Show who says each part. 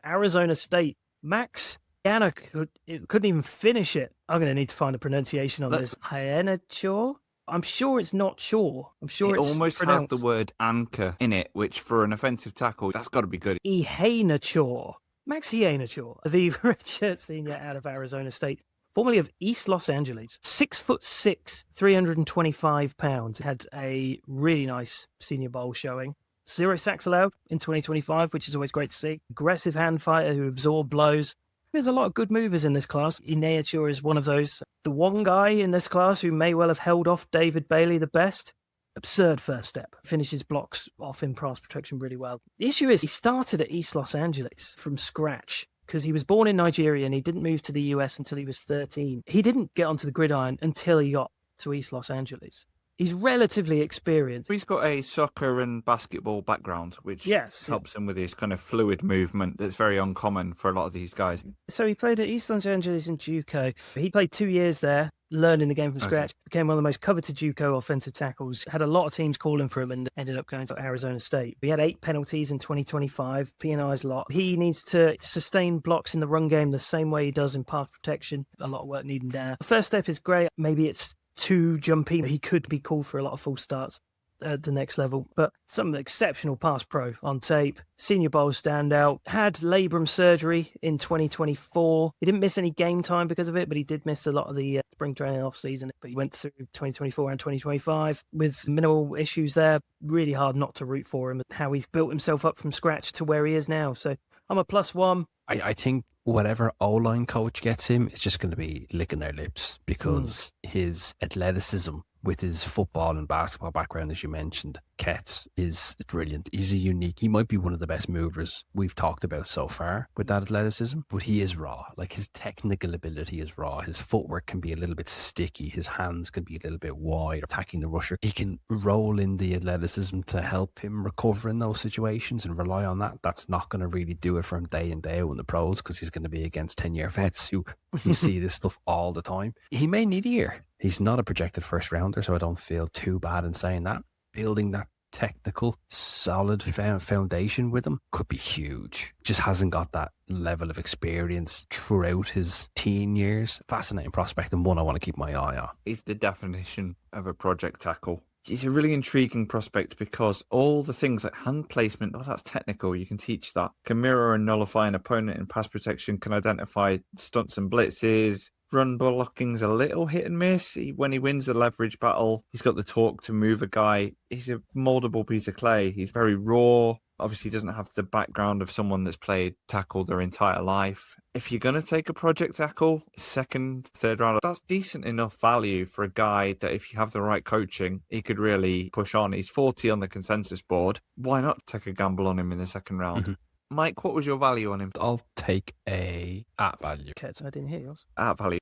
Speaker 1: Arizona State. Max Iheanachor couldn't even finish it. I'm going to need to find a pronunciation on this. Iheanachor? I'm sure it's not sure. I'm sure
Speaker 2: it
Speaker 1: it's
Speaker 2: almost
Speaker 1: pronounced
Speaker 2: has the word anchor in it, which for an offensive tackle, that's got to be good.
Speaker 1: Iheanachor. Max Iheanachor, the redshirt senior out of Arizona State, formerly of East Los Angeles. 6'6", 325 pounds. Had a really nice Senior Bowl showing. 0 sacks allowed in 2025, which is always great to see. Aggressive hand fighter who absorbed blows. There's a lot of good movers in this class. Iheanachor is one of those. The one guy in this class who may well have held off David Bailey the best. Absurd first step. Finishes blocks off in pass protection really well. The issue is he started at East Los Angeles from scratch because he was born in Nigeria and he didn't move to the US until he was 13. He didn't get onto the gridiron until he got to East Los Angeles. He's relatively experienced.
Speaker 2: He's got a soccer and basketball background, which helps him with his kind of fluid movement that's very uncommon for a lot of these guys.
Speaker 1: So he played at East Los Angeles in JUCO. He played 2 years there, learning the game from scratch, became one of the most coveted JUCO offensive tackles, had a lot of teams calling for him and ended up going to Arizona State. He had 8 penalties in 2025, P&I's a lot. He needs to sustain blocks in the run game the same way he does in pass protection. A lot of work needed there. The first step is great. Maybe it's too jumpy. He could be called for a lot of false starts at the next level, but some exceptional pass pro on tape. Senior Bowl standout. Had labrum surgery in 2024. He didn't miss any game time because of it, but he did miss a lot of the spring training off season. But he went through 2024 and 2025 with minimal issues there. Really hard not to root for him. How he's built himself up from scratch to where he is now. So I'm a +1.
Speaker 3: I think whatever O-line coach gets him is just going to be licking their lips because his athleticism with his football and basketball background, as you mentioned, Ketz is brilliant. He's he might be one of the best movers we've talked about so far with that athleticism, but he is raw. Like his technical ability is raw. His footwork can be a little bit sticky. His hands can be a little bit wide, attacking the rusher. He can roll in the athleticism to help him recover in those situations and rely on that. That's not going to really do it for him day in, day out in the pros because he's going to be against 10-year vets who see this stuff all the time. He may need a year. He's not a projected first rounder, so I don't feel too bad in saying that. Building that technical, solid foundation with him could be huge. Just hasn't got that level of experience throughout his teen years. Fascinating prospect and one I want to keep my eye on.
Speaker 2: He's the definition of a project tackle. He's a really intriguing prospect because all the things like hand placement, that's technical, you can teach that. Can mirror and nullify an opponent in pass protection, can identify stunts and blitzes. Run blocking's a little hit and miss. When he wins the leverage battle, he's got the torque to move a guy. He's a mouldable piece of clay. He's very raw. Obviously, he doesn't have the background of someone that's played tackle their entire life. If you're going to take a project tackle, second, third round, that's decent enough value for a guy that if you have the right coaching, he could really push on. He's 40 on the consensus board. Why not take a gamble on him in the second round? Mike, what was your value on him?
Speaker 3: I'll take a at value.
Speaker 1: Okay, so I didn't hear yours.
Speaker 2: At value.